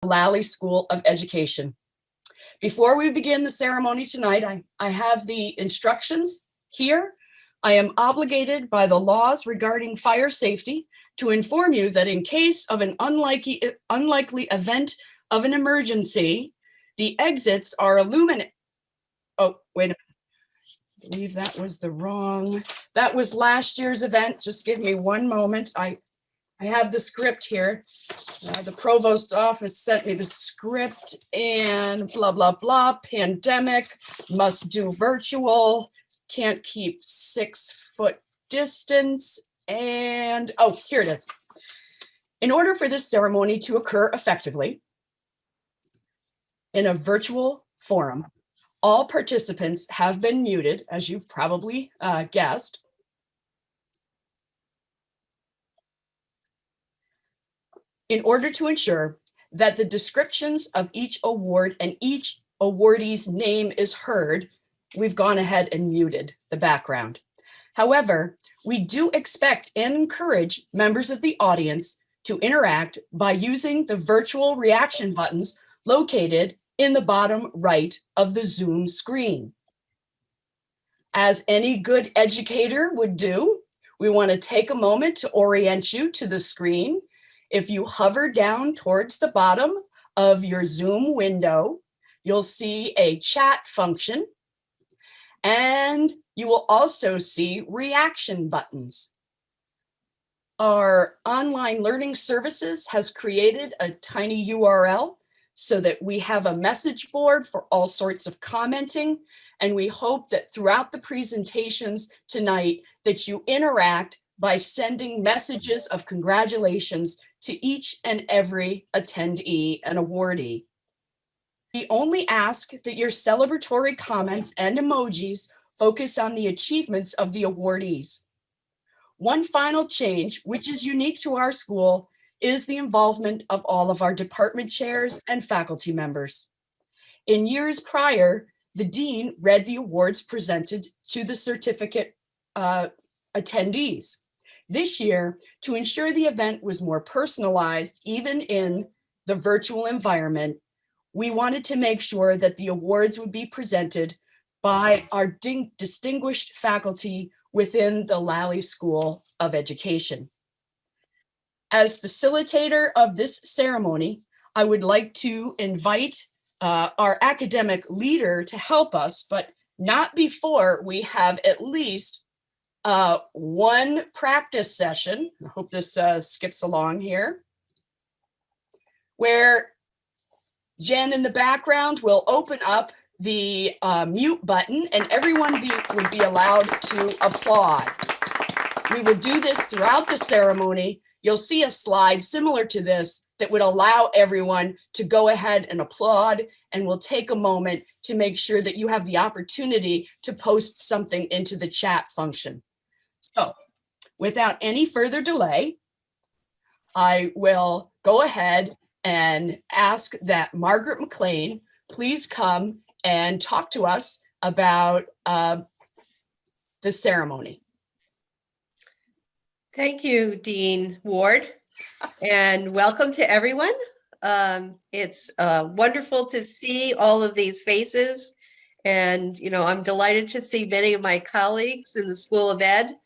Lally School of Education. Before we begin the ceremony tonight, I have the instructions here. I am obligated by the laws regarding fire safety to inform you that in case of an unlikely event of an emergency, the exits are illuminated. Oh, wait a minute. I believe that was that was last year's event. Just give me one moment. I have the script here. The provost's office sent me the script and blah, blah, blah. Pandemic, must do virtual, can't keep 6 foot distance. And, oh, here it is. In order for this ceremony to occur effectively in a virtual forum, all participants have been muted, as you've probably guessed. In order to ensure that the descriptions of each award and each awardee's name is heard, we've gone ahead and muted the background. However, we do expect and encourage members of the audience to interact by using the virtual reaction buttons located in the bottom right of the Zoom screen. As any good educator would do, we want to take a moment to orient you to the screen. If you hover down towards the bottom of your Zoom window, you'll see a chat function, and you will also see reaction buttons. Our online learning services has created a tiny URL so that we have a message board for all sorts of commenting, and we hope that throughout the presentations tonight that you interact by sending messages of congratulations to each and every attendee and awardee. We only ask that your celebratory comments and emojis focus on the achievements of the awardees. One final change, which is unique to our school, is the involvement of all of our department chairs and faculty members. In years prior, the dean read the awards presented to the certificate attendees. This year, to ensure the event was more personalized, even in the virtual environment, we wanted to make sure that the awards would be presented by our distinguished faculty within the Lally School of Education. As facilitator of this ceremony, I would like to invite our academic leader to help us, but not before we have at least one practice session. I hope this skips along here, where Jen in the background will open up the mute button and everyone would be allowed to applaud. We will do this throughout the ceremony. You'll see a slide similar to this that would allow everyone to go ahead and applaud, and we'll take a moment to make sure that you have the opportunity to post something into the chat function. So without any further delay, I will go ahead and ask that Margaret McLean please come and talk to us about the ceremony. Thank you, Dean Ward, and welcome to everyone. It's wonderful to see all of these faces, and I'm delighted to see many of my colleagues in the School of Ed,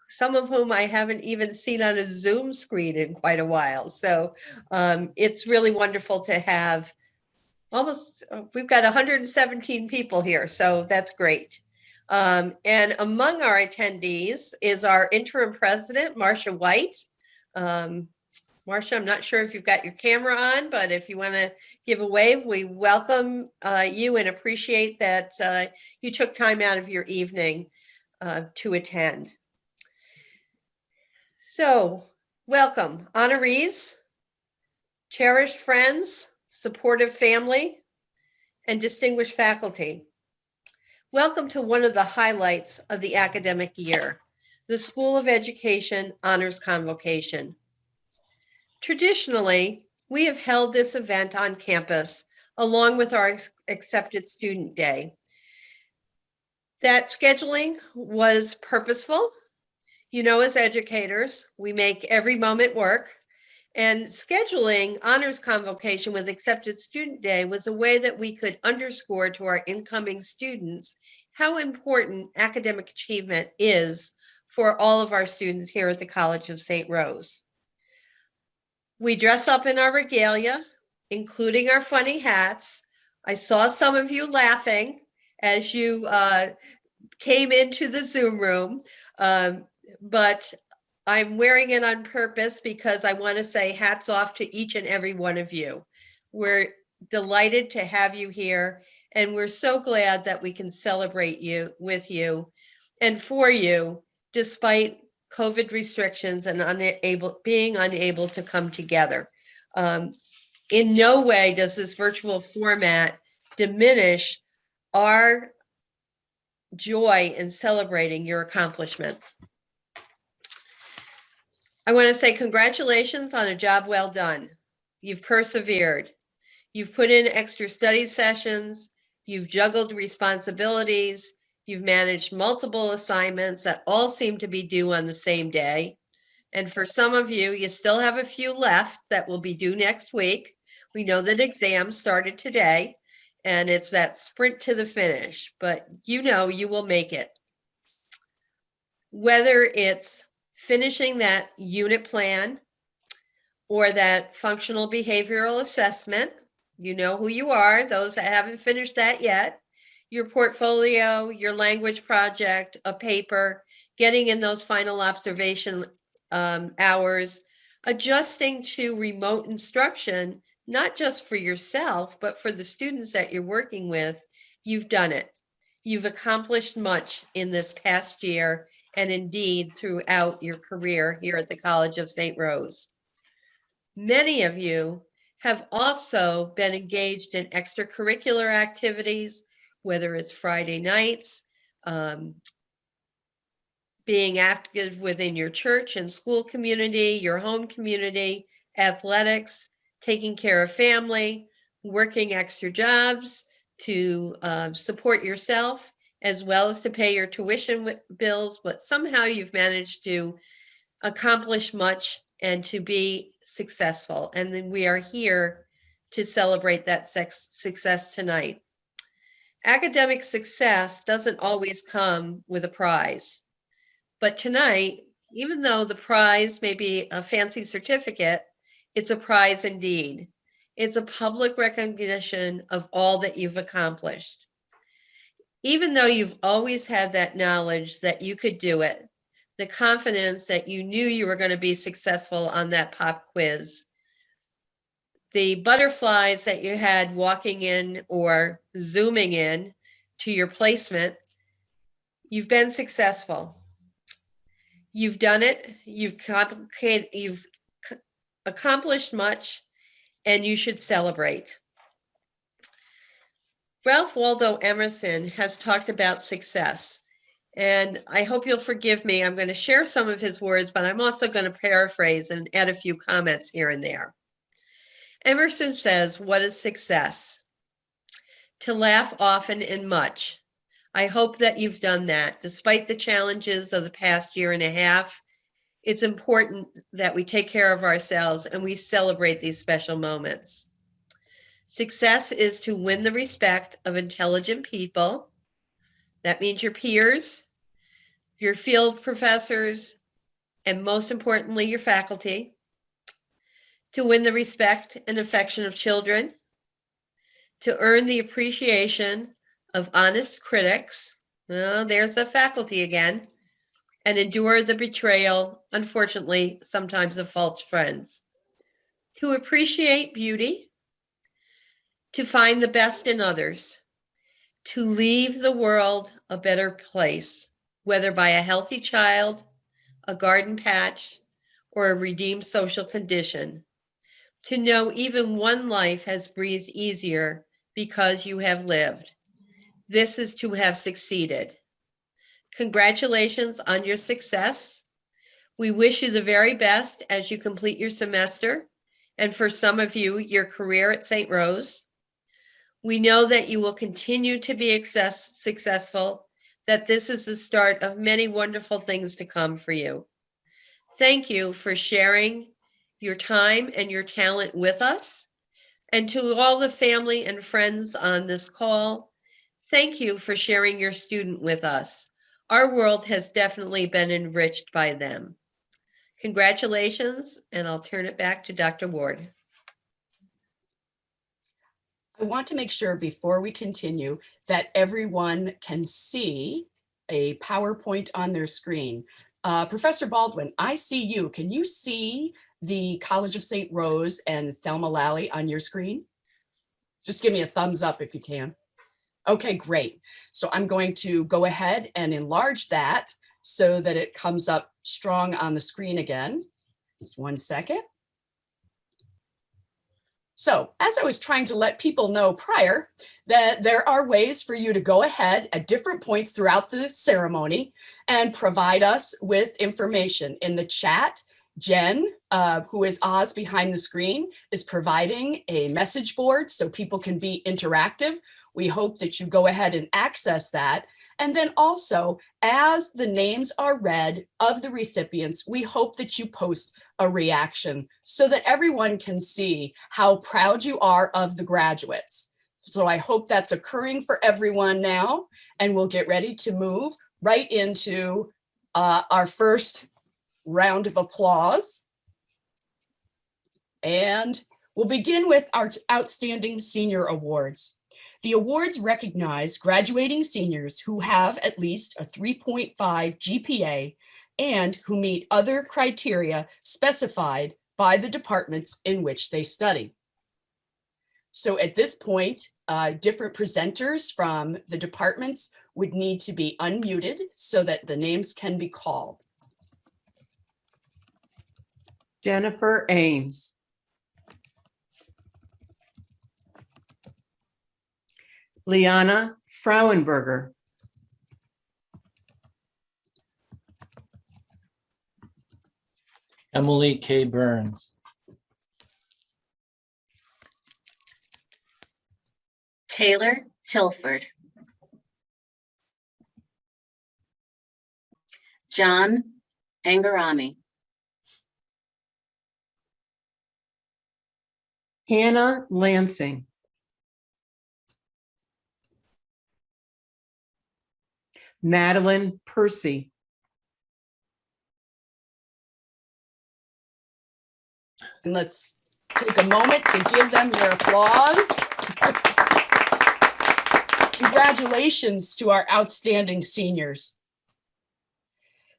some of whom I haven't even seen on a Zoom screen in quite a while. So it's really wonderful to have we've got 117 people here, so that's great. And among our attendees is our interim president, Marcia White. Marcia, I'm not sure if you've got your camera on, but if you want to give a wave, we welcome you and appreciate that you took time out of your evening to attend. So, welcome, honorees, cherished friends, supportive family, and distinguished faculty. Welcome to one of the highlights of the academic year, the School of Education Honors Convocation. Traditionally, we have held this event on campus along with our Accepted Student Day. That scheduling was purposeful. As educators, we make every moment work, And scheduling Honors Convocation with Accepted Student Day was a way that we could underscore to our incoming students how important academic achievement is for all of our students here at the College of St. Rose. We dress up in our regalia, including our funny hats. I saw some of you laughing as you came into the Zoom room, but I'm wearing it on purpose because I want to say hats off to each and every one of you. We're delighted to have you here, and we're so glad that we can celebrate you with you and for you, despite COVID restrictions and being unable to come together. In no way does this virtual format diminish our joy in celebrating your accomplishments. I want to say congratulations on a job well done. You've persevered. You've put in extra study sessions. You've juggled responsibilities. You've managed multiple assignments that all seem to be due on the same day. And for some of you, you still have a few left that will be due next week. We know that exams started today, and it's that sprint to the finish, but you know you will make it. Whether it's finishing that unit plan or that functional behavioral assessment, you know who you are, those that haven't finished that yet, your portfolio, your language project, a paper, getting in those final observation hours, adjusting to remote instruction, not just for yourself, but for the students that you're working with, you've done it. You've accomplished much in this past year and indeed throughout your career here at the College of St. Rose. Many of you have also been engaged in extracurricular activities, whether it's Friday nights, being active within your church and school community, your home community, athletics, taking care of family, working extra jobs to support yourself, as well as to pay your tuition bills, but somehow you've managed to accomplish much and to be successful. And then we are here to celebrate that success tonight. Academic success doesn't always come with a prize. But tonight, even though the prize may be a fancy certificate, it's a prize indeed. It's a public recognition of all that you've accomplished. Even though you've always had that knowledge that you could do it, the confidence that you knew you were going to be successful on that pop quiz, the butterflies that you had walking in or zooming in to your placement, you've been successful. You've done it, you've accomplished much, and you should celebrate. Ralph Waldo Emerson has talked about success, and I hope you'll forgive me. I'm going to share some of his words, but I'm also going to paraphrase and add a few comments here and there. Emerson says, "What is success? To laugh often and much. I hope that you've done that. Despite the challenges of the past year and a half, it's important that we take care of ourselves and we celebrate these special moments. Success is to win the respect of intelligent people. That means your peers, your field professors, and most importantly, your faculty. To win the respect and affection of children. To earn the appreciation of honest critics, well, there's the faculty again, and endure the betrayal, unfortunately, sometimes of false friends. To appreciate beauty, to find the best in others, to leave the world a better place, whether by a healthy child, a garden patch, or a redeemed social condition. To know even one life has breathed easier because you have lived. This is to have succeeded. Congratulations on your success. We wish you the very best as you complete your semester, and for some of you, your career at St. Rose. We know that you will continue to be successful, that this is the start of many wonderful things to come for you. Thank you for sharing your time and your talent with us. And to all the family and friends on this call, thank you for sharing your student with us. Our world has definitely been enriched by them. Congratulations, and I'll turn it back to Dr. Ward. I want to make sure before we continue that everyone can see a PowerPoint on their screen. Professor Baldwin, I see you. Can you see the College of St. Rose and Thelma Lally on your screen? Just give me a thumbs up if you can. Okay, great. So I'm going to go ahead and enlarge that so that it comes up strong on the screen again. Just 1 second. So as I was trying to let people know prior that there are ways for you to go ahead at different points throughout the ceremony and provide us with information in the chat. Jen, who is Oz behind the screen, is providing a message board so people can be interactive. We hope that you go ahead and access that. And then also, as the names are read of the recipients, we hope that you post a reaction so that everyone can see how proud you are of the graduates. So I hope that's occurring for everyone now, and we'll get ready to move right into our first round of applause. And we'll begin with our Outstanding Senior Awards. The awards recognize graduating seniors who have at least a 3.5 GPA and who meet other criteria specified by the departments in which they study. So at this point, different presenters from the departments would need to be unmuted so that the names can be called. Jennifer Ames. Liana Frauenberger. Emily K. Burns. Taylor Tilford. John Angarami. Hannah Lansing. Madeline Percy. And let's take a moment to give them their applause. Congratulations to our outstanding seniors.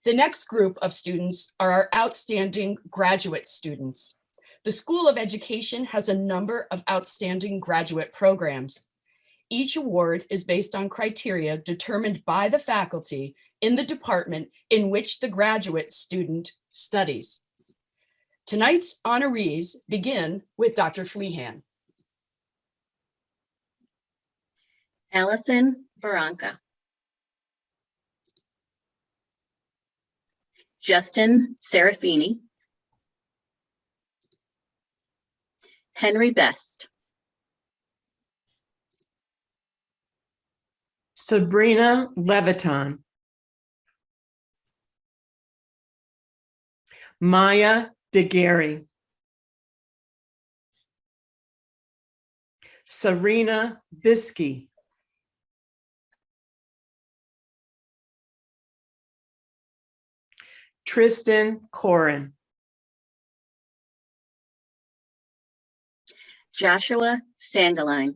The next group of students are our outstanding graduate students. The School of Education has a number of outstanding graduate programs. Each award is based on criteria determined by the faculty in the department in which the graduate student studies. Tonight's honorees begin with Dr. Flehan. Allison Baranca. Justin Serafini. Henry Best. Sabrina Leviton. Maya DeGarry. Serena Biskey. Tristan Corin. Joshua Sangaline.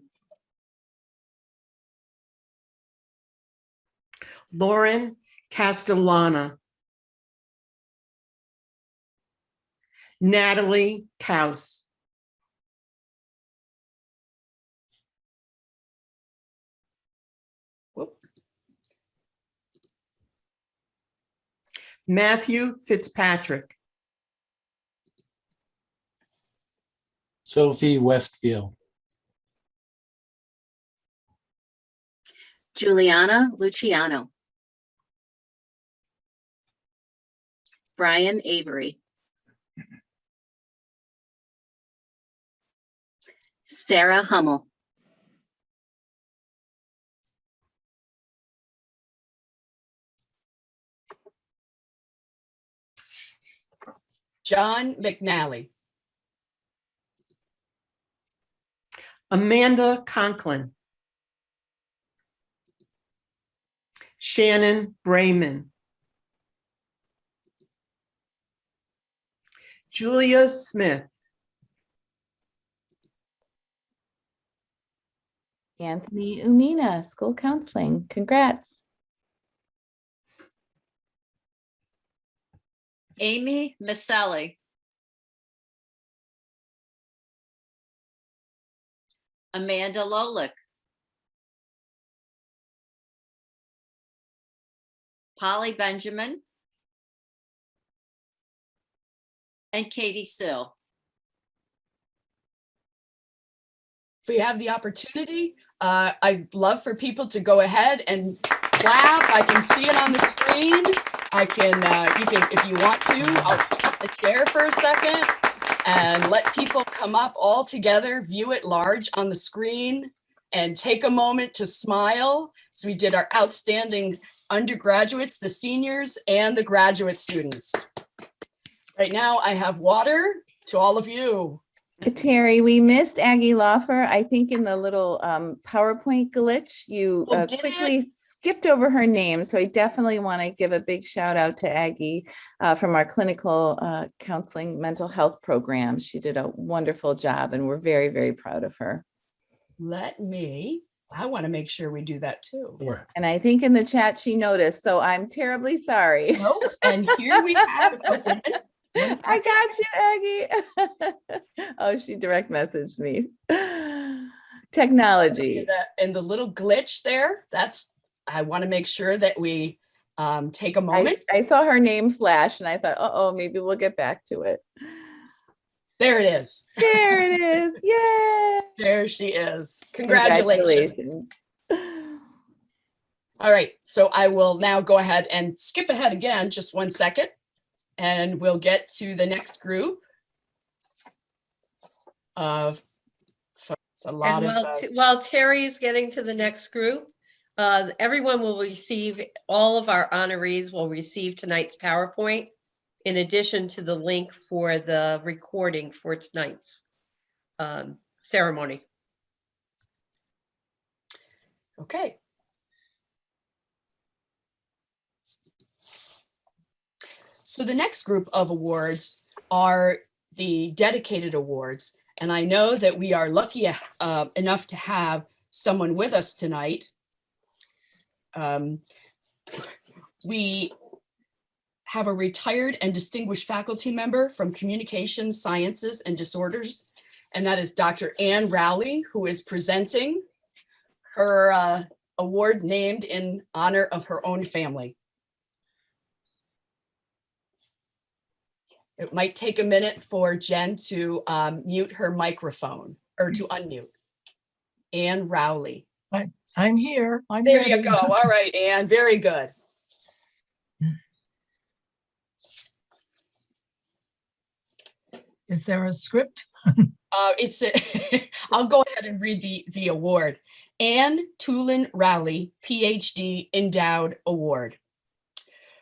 Lauren Castellana. Natalie Kaus. Matthew Fitzpatrick. Sophie Westfield. Juliana Luciano. Brian Avery. Sarah Hummel. John McNally. Amanda Conklin. Shannon Brayman. Julia Smith. Anthony Umina, school counseling. Congrats. Amy Maselli. Amanda Lolick. Polly Benjamin. And Katie Sill. If we have the opportunity, I'd love for people to go ahead and clap. I can see it on the screen. I can, you can, if you want to, I'll stop the share for a second and let people come up all together, view it large on the screen, and take a moment to smile. So we did our outstanding undergraduates, the seniors, and the graduate students. Right now, I have water to all of you. Terry, we missed Aggie Loffer. I think in the little PowerPoint glitch, you Oh, did quickly skipped over her name. So I definitely want to give a big shout out to Aggie from our clinical counseling mental health program. She did a wonderful job and we're very, very proud of her. I want to make sure we do that too. Sure. And I think in the chat she noticed, so I'm terribly sorry. No, and here we have I got you, Aggie. Oh, she direct messaged me. Technology. and the little glitch there, I want to make sure that we take a moment. I saw her name flash and I thought, oh, maybe we'll get back to it. There it is. There it is. Yay. There she is. Congratulations. Congratulations. All right, so I will now go ahead and skip ahead again, just 1 second, and we'll get to the next group of folks. A lot And of while Terry's getting to the next group, everyone will receive, all of our honorees will receive tonight's PowerPoint in addition to the link for the recording for tonight's ceremony. okay. So the next group of awards are the dedicated awards. And I know that we are lucky enough to have someone with us tonight. We have a retired and distinguished faculty member from Communication Sciences and Disorders, and that is Dr. Ann Rowley, who is presenting her award named in honor of her own family. It might take a minute for Jen to mute her microphone or to unmute. Ann Rowley. I'm here. I'm There ready. you go. All right, Ann. Very good. Is there a script? I'll go ahead and read the award. Ann Tulin Rowley, PhD Endowed Award.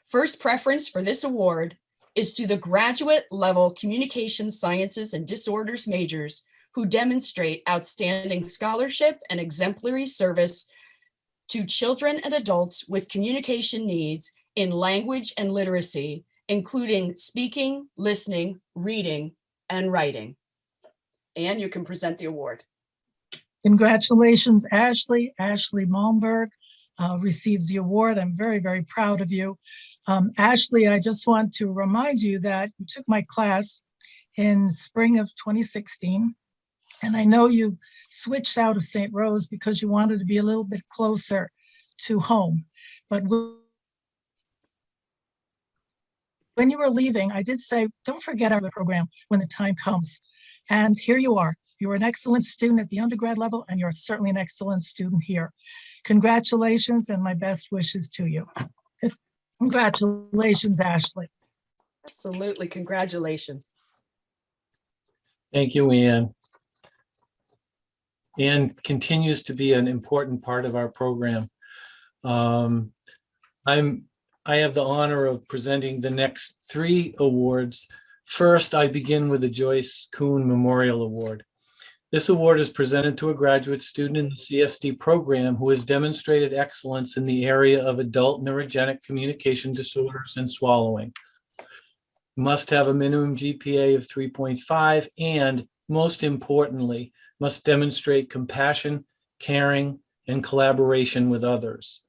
First preference for this award is to the graduate level Communication Sciences and Disorders majors who demonstrate outstanding scholarship and exemplary service to children and adults with communication needs in language and literacy, including speaking, listening, reading, and writing. Ann, you can present the award. Congratulations, Ashley. Ashley Malmberg receives the award. I'm very, very proud of you. Ashley, I just want to remind you that you took my class in spring of 2016. And I know you switched out of St. Rose because you wanted to be a little bit closer to home. But when you were leaving, I did say, don't forget our program when the time comes. And here you are. You're an excellent student at the undergrad level, and you're certainly an excellent student here. Congratulations and my best wishes to you. Congratulations, Ashley. Absolutely. Congratulations. Thank you, Ann. Ann continues to be an important part of our program. I have the honor of presenting the next 3 awards. First, I begin with the Joyce Kuhn Memorial Award. This award is presented to a graduate student in the CSD program who has demonstrated excellence in the area of adult neurogenic communication disorders and swallowing. Must have a minimum GPA of 3.5 and, most importantly, must demonstrate compassion, caring, and collaboration with others.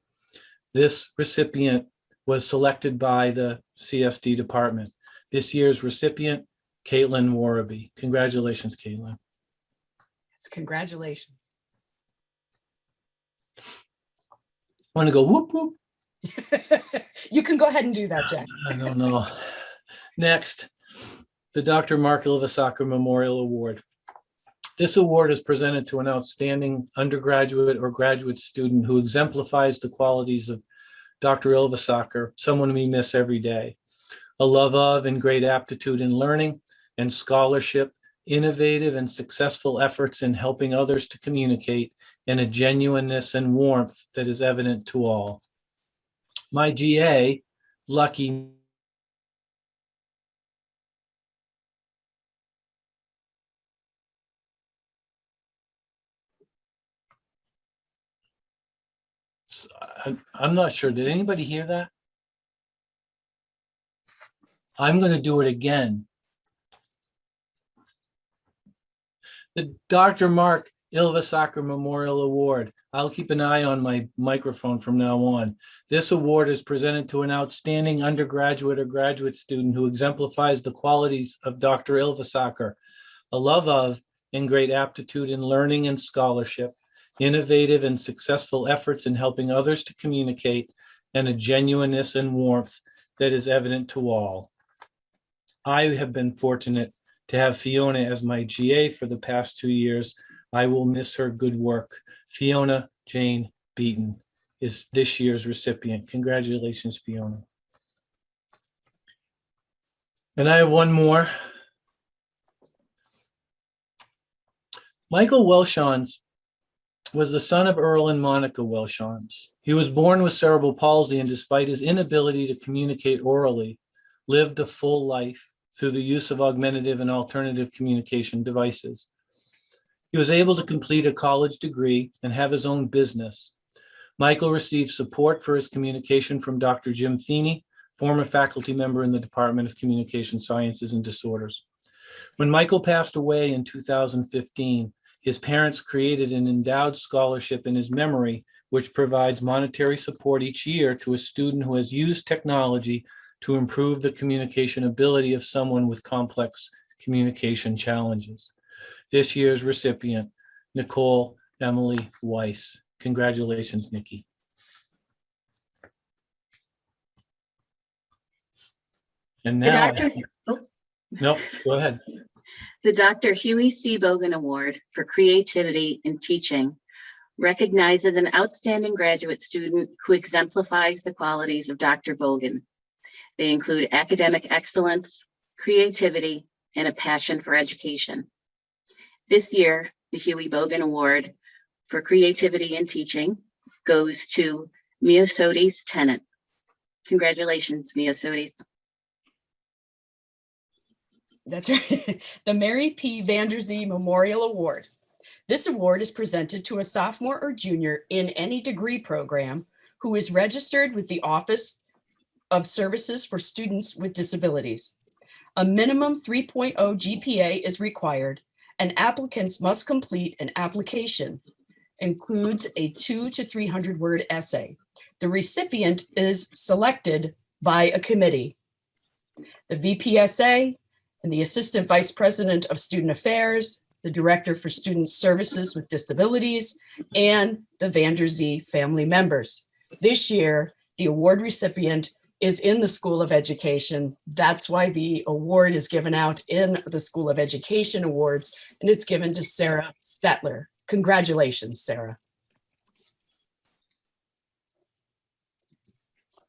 This recipient was selected by the CSD department. This year's recipient, Caitlin Warraby. Congratulations, Caitlin. Congratulations. I want to go whoop, whoop. You can go ahead and do that, Jack. I don't know. Next, the Dr. Mark Ilva Memorial Award. This award is presented to an outstanding undergraduate or graduate student who exemplifies the qualities of Dr. Ilva, someone we miss every day. A love of and great aptitude in learning and scholarship, innovative and successful efforts in helping others to communicate, and a genuineness and warmth that is evident to all. My GA, Lucky, I'm not sure. Did anybody hear that? I'm going to do it again. The Dr. Mark Ilva Memorial Award. I'll keep an eye on my microphone from now on. This award is presented to an outstanding undergraduate or graduate student who exemplifies the qualities of Dr. Ilva, a love of and great aptitude in learning and scholarship, innovative and successful efforts in helping others to communicate, and a genuineness and warmth that is evident to all. I have been fortunate to have Fiona as my GA for the past 2 years. I will miss her good work. Fiona Jane Beaton is this year's recipient. Congratulations, Fiona. And I have one more. Michael Welshands was the son of Earl and Monica Welshands. He was born with cerebral palsy and, despite his inability to communicate orally, lived a full life through the use of augmentative and alternative communication devices. He was able to complete a college degree and have his own business. Michael received support for his communication from Dr. Jim Feeney, former faculty member in the Department of Communication Sciences and Disorders. When Michael passed away in 2015, his parents created an endowed scholarship in his memory, which provides monetary support each year to a student who has used technology to improve the communication ability of someone with complex communication challenges. This year's recipient, Nicole Emily Weiss. Congratulations, Nikki. And now, no, go ahead. The Dr. Huey C. Bogan Award for Creativity in Teaching recognizes an outstanding graduate student who exemplifies the qualities of Dr. Bogan. They include academic excellence, creativity, and a passion for education. This year, the Huey Bogan Award for Creativity in Teaching goes to Miosotis Tennant. Congratulations, Miosotis. That's right. The Mary P. Vanderzee Memorial Award. This award is presented to a sophomore or junior in any degree program who is registered with the Office of Services for Students with Disabilities. A minimum 3.0 GPA is required, and applicants must complete an application. Includes a 200 to 300 word essay. The recipient is selected by a committee. The VPSA and the Assistant Vice President of Student Affairs, the Director for Student Services with Disabilities, and the Vanderzee family members. This year, the award recipient is in the School of Education. That's why the award is given out in the School of Education Awards, and it's given to Sarah Stetler. Congratulations, Sarah.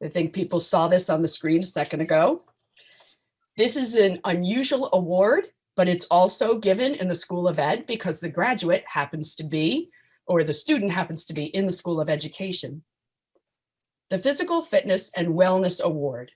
I think people saw this on the screen a second ago. This is an unusual award, but it's also given in the School of Ed because the graduate happens to be, or the student happens to be in the School of Education. The Physical Fitness and Wellness Award.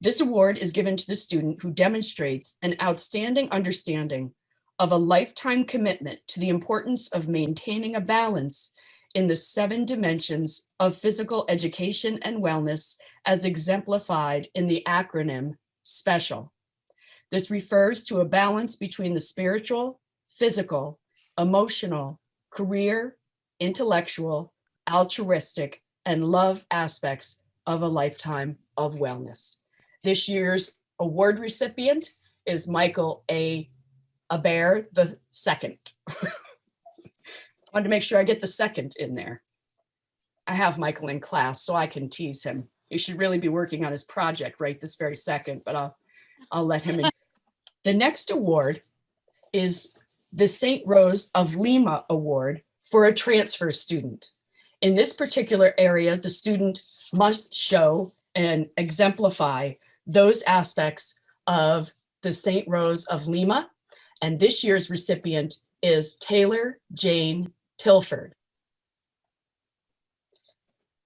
This award is given to the student who demonstrates an outstanding understanding of a lifetime commitment to the importance of maintaining a balance in the 7 dimensions of physical education and wellness as exemplified in the acronym SPECIAL. This refers to a balance between the spiritual, physical, emotional, career, intellectual, altruistic, and love aspects of a lifetime of wellness. This year's award recipient is Michael A. Aber the second. Wanted to make sure I get the second in there. I have Michael in class, so I can tease him. He should really be working on his project right this very second, but I'll let him in. The next award is the St. Rose of Lima Award for a transfer student. In this particular area, the student must show and exemplify those aspects of the St. Rose of Lima. And this year's recipient is Taylor Jane Tilford.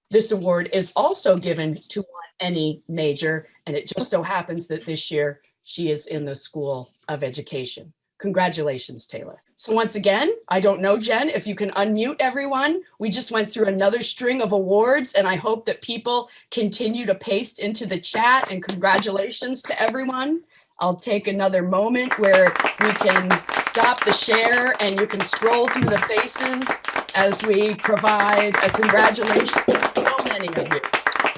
This award is also given to any major, and it just so happens that this year she is in the School of Education. Congratulations, Taylor. So once again, I don't know, Jen, if you can unmute everyone. We just went through another string of awards, and I hope that people continue to paste into the chat, and congratulations to everyone. I'll take another moment where we can stop the share and you can scroll through the faces as we provide a congratulations to so many of you.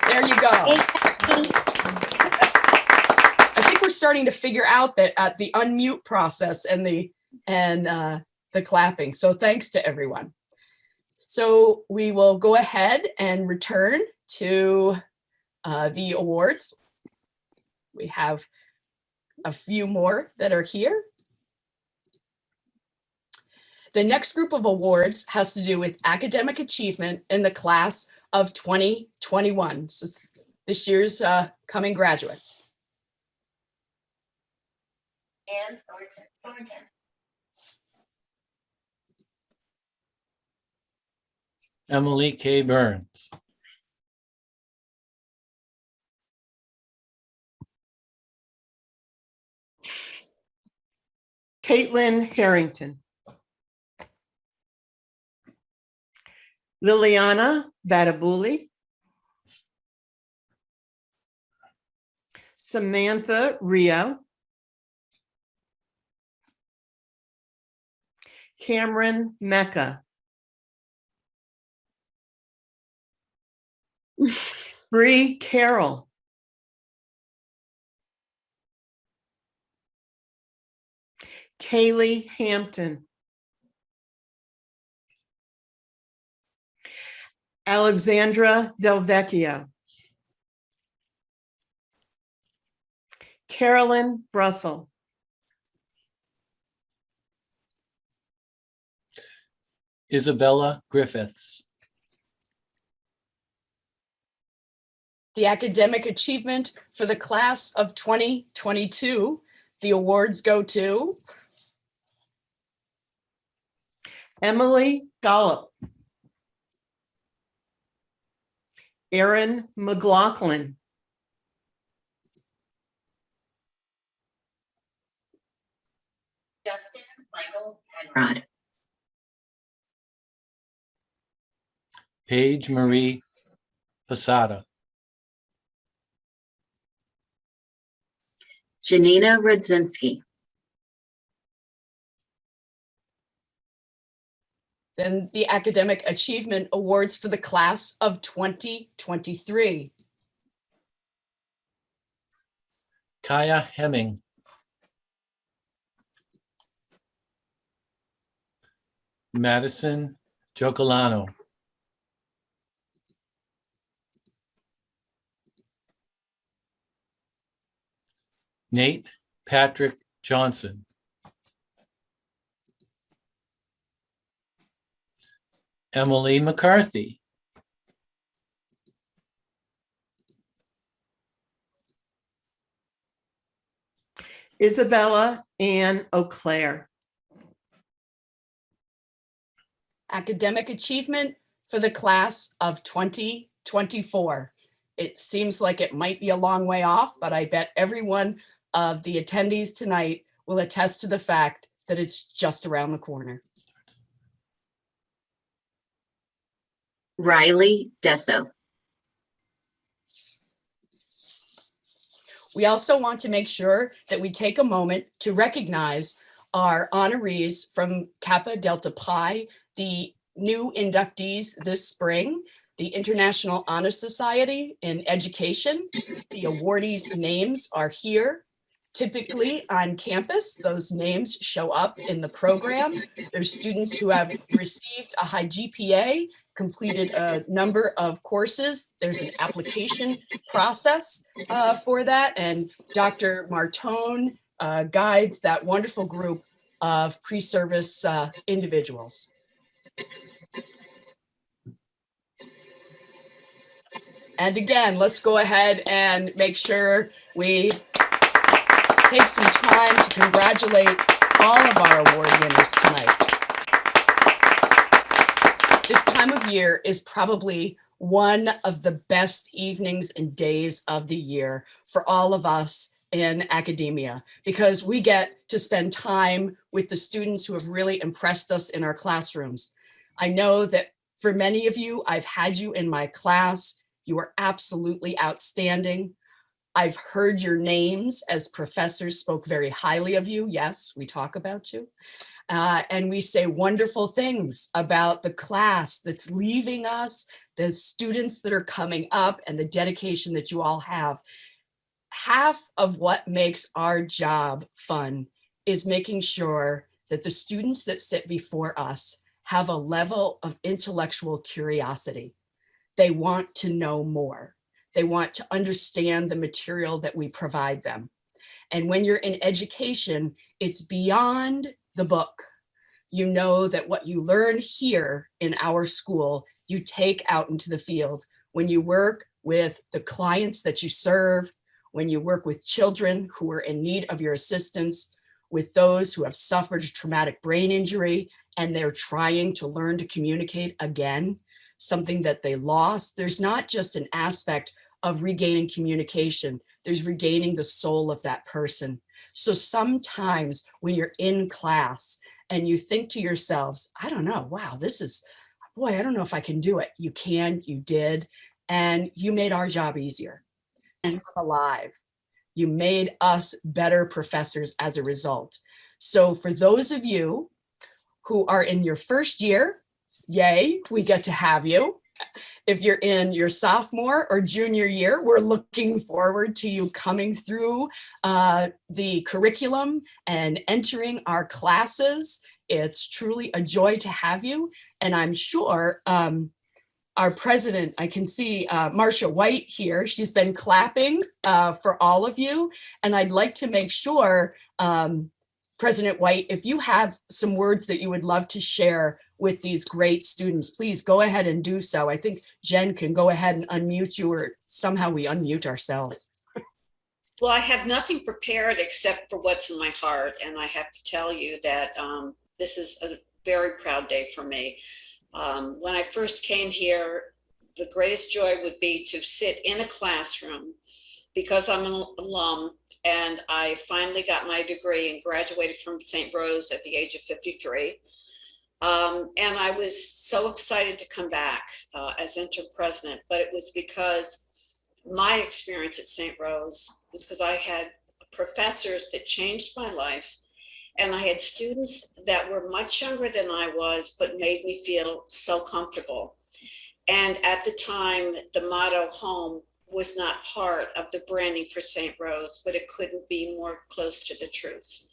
There you go. I think we're starting to figure out that the unmute process and the clapping. So thanks to everyone. So we will go ahead and return to the awards. We have a few more that are here. The next group of awards has to do with academic achievement in the class of 2021. So it's this year's coming graduates. And Thornton. Emily K. Burns. Caitlin Harrington. Liliana Batabuli. Samantha Rio. Cameron Mecca. Bree Carroll. Kaylee Hampton. Alexandra Del Vecchio. Carolyn Russell. Isabella Griffiths. The academic achievement for the class of 2022, the awards go to Emily Gollop. Erin McLaughlin. Justin Michael Penrod. Paige Marie Posada. Janina Rudzinski. then the academic achievement awards for the class of 2023. Kaya Hemming. Madison Jocolano. Nate Patrick Johnson. Emily McCarthy. Isabella Ann O'Clair. Academic achievement for the class of 2024. It seems like it might be a long way off, but I bet every one of the attendees tonight will attest to the fact that it's just around the corner. Riley Desso. We also want to make sure that we take a moment to recognize our honorees from Kappa Delta Pi, the new inductees this spring, the International Honor Society in Education. The awardees' names are here. Typically on campus, those names show up in the program. There's students who have received a high GPA, completed a number of courses. There's an application process for that. And Dr. Martone guides that wonderful group of pre-service individuals. And again, let's go ahead and make sure we take some time to congratulate all of our award winners tonight. This time of year is probably one of the best evenings and days of the year for all of us in academia, because we get to spend time with the students who have really impressed us in our classrooms. I know that for many of you, I've had you in my class. You are absolutely outstanding. I've heard your names as professors spoke very highly of you. Yes, we talk about you. And we say wonderful things about the class that's leaving us, the students that are coming up, and the dedication that you all have. Half of what makes our job fun is making sure that the students that sit before us have a level of intellectual curiosity. They want to know more. They want to understand the material that we provide them. And when you're in education, it's beyond the book. You know that what you learn here in our school, you take out into the field. When you work with the clients that you serve, when you work with children who are in need of your assistance, with those who have suffered a traumatic brain injury and they're trying to learn to communicate again, something that they lost. There's not just an aspect of regaining communication, there's regaining the soul of that person. So sometimes when you're in class and you think to yourselves, I don't know, wow, boy, I don't know if I can do it. You can, you did, and you made our job easier and alive. You made us better professors as a result. So for those of you who are in your first year, yay, we get to have you. If you're in your sophomore or junior year, we're looking forward to you coming through the curriculum and entering our classes. It's truly a joy to have you. And I'm sure our president, I can see Marcia White here. She's been clapping for all of you. And I'd like to make sure, President White, if you have some words that you would love to share with these great students, please go ahead and do so. I think Jen can go ahead and unmute you, or somehow we unmute ourselves. Well, I have nothing prepared except for what's in my heart. And I have to tell you that this is a very proud day for me. When I first came here, the greatest joy would be to sit in a classroom, because I'm an alum and I finally got my degree and graduated from St. Rose at the age of 53. And I was so excited to come back as interim president, but it was because my experience at St. Rose was because I had professors that changed my life, and I had students that were much younger than I was, but made me feel so comfortable. And at the time, the motto home was not part of the branding for St. Rose, but it couldn't be more close to the truth.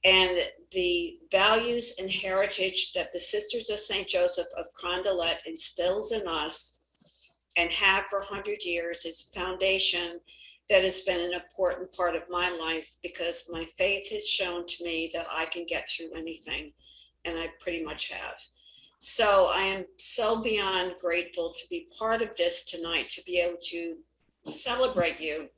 And the values and heritage that the Sisters of St. Joseph of Carondelet instills in us and have for 100 years is a foundation that has been an important part of my life, because my faith has shown to me that I can get through anything, and I pretty much have. So I am so beyond grateful to be part of this tonight, to be able to celebrate you,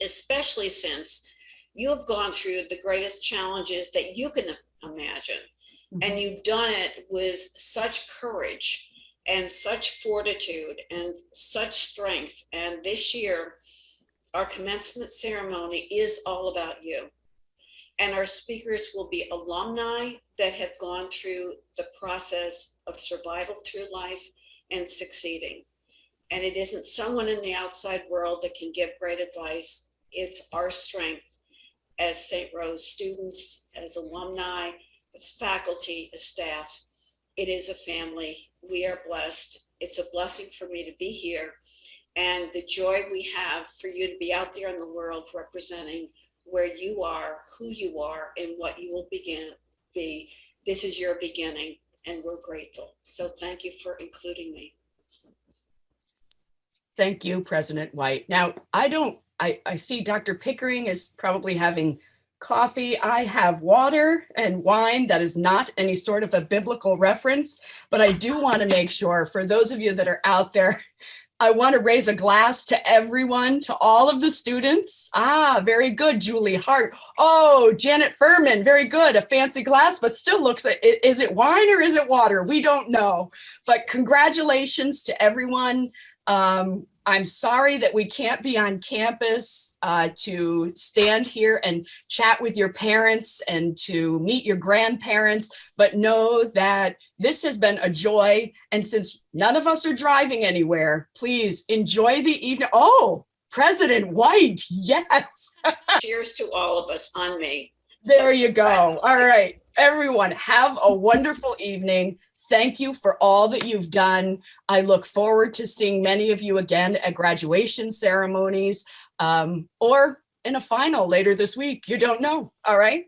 especially since you have gone through the greatest challenges that you can imagine. And you've done it with such courage and such fortitude and such strength. And this year, our commencement ceremony is all about you. And our speakers will be alumni that have gone through the process of survival through life and succeeding. And it isn't someone in the outside world that can give great advice. It's our strength as St. Rose students, as alumni, as faculty, as staff. It is a family. We are blessed. It's a blessing for me to be here. And the joy we have for you to be out there in the world representing where you are, who you are, and what you will be. This is your beginning, and we're grateful. So thank you for including me. Thank you, President White. Now, I see Dr. Pickering is probably having coffee. I have water and wine. That is not any sort of a biblical reference, but I do want to make sure for those of you that are out there, I want to raise a glass to everyone, to all of the students. Ah, very good, Julie Hart. Oh, Janet Furman, very good. A fancy glass, but still looks like, is it wine or is it water? We don't know. But congratulations to everyone. I'm sorry that we can't be on campus to stand here and chat with your parents and to meet your grandparents, but know that this has been a joy. And since none of us are driving anywhere, please enjoy the evening. Oh, President White, yes. Cheers to all of us on me. There you go. All right, everyone, have a wonderful evening. Thank you for all that you've done. I look forward to seeing many of you again at graduation ceremonies or in a final later this week. You don't know. All right.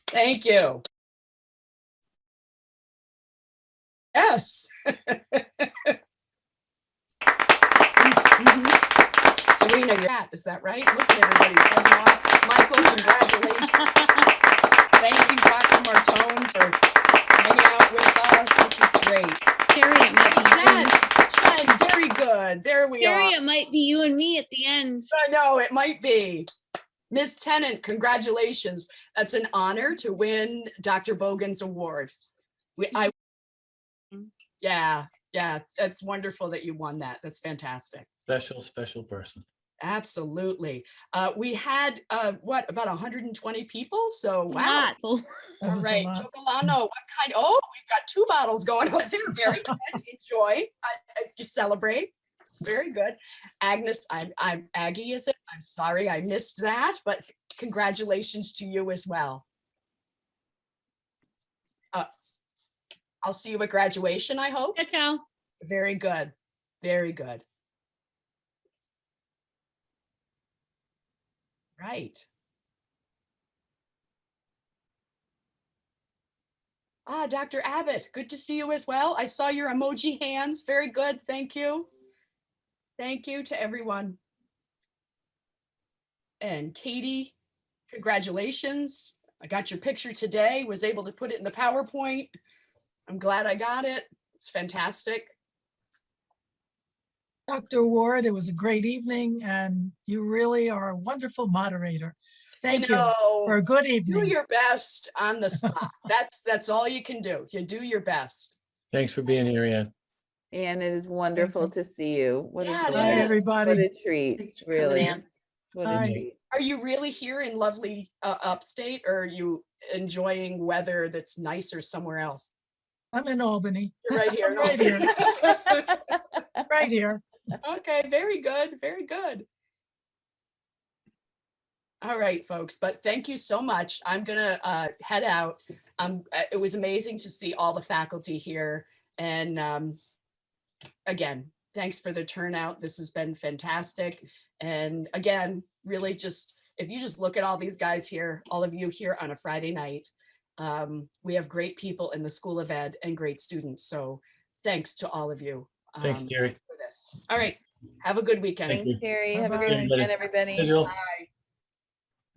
Thank you. Yes. Serena, you're at, is that right? Look at everybody's head off. Michael, congratulations. Thank you, Dr. Martone, for hanging out with us. This is great. Carrie, it might be Jen, very good. There we Carrie, are. it might be you and me at the end. I know, it might be. Ms. Tennant, congratulations. That's an honor to win Dr. Bogan's award. Yeah, that's wonderful that you won that. That's fantastic. Special person. Absolutely. We had what, about 120 people? So wow. Not. That All was a right, lot. Chocolano, what kind? Oh, we've got 2 bottles going up there. Very good. Enjoy. You celebrate. Very good. Agnes, I'm Aggie, is it? I'm sorry I missed that, but congratulations to you as well. I'll see you at graduation, I hope. Ciao, ciao. Very good. Very good. Right. Ah, Dr. Abbott, good to see you as well. I saw your emoji hands. Very good. Thank you. Thank you to everyone. And Katie, congratulations. I got your picture today, was able to put it in the PowerPoint. I'm glad I got it. It's fantastic. Dr. Ward, it was a great evening and you really are a wonderful moderator. Thank you for a good Do evening. your best on the spot. That's all you can do. You do your best. Thanks for being here, Ann. And it is wonderful you. to see you. What Yeah, a it joy. Bye, is. everybody. What a treat, Thanks for coming, really. Ann. What a Bye. treat. Are you really here in lovely upstate, or are you enjoying weather that's nicer somewhere else? I'm in Albany. You're right here. in Right here. Albany. Right here. Okay, very good, very good. All right, folks, but thank you so much. I'm gonna head out. It was amazing to see all the faculty here. And again, thanks for the turnout. This has been fantastic. And again, really just, if you just look at all these guys here, all of you here on a Friday night, we have great people in the School of Ed and great students. So thanks to all of you. Thanks, Gary. For this. All right, have a good weekend. Thank you. Thanks, Carrie. Have a Bye-bye. great weekend, everybody. Schedule. Bye.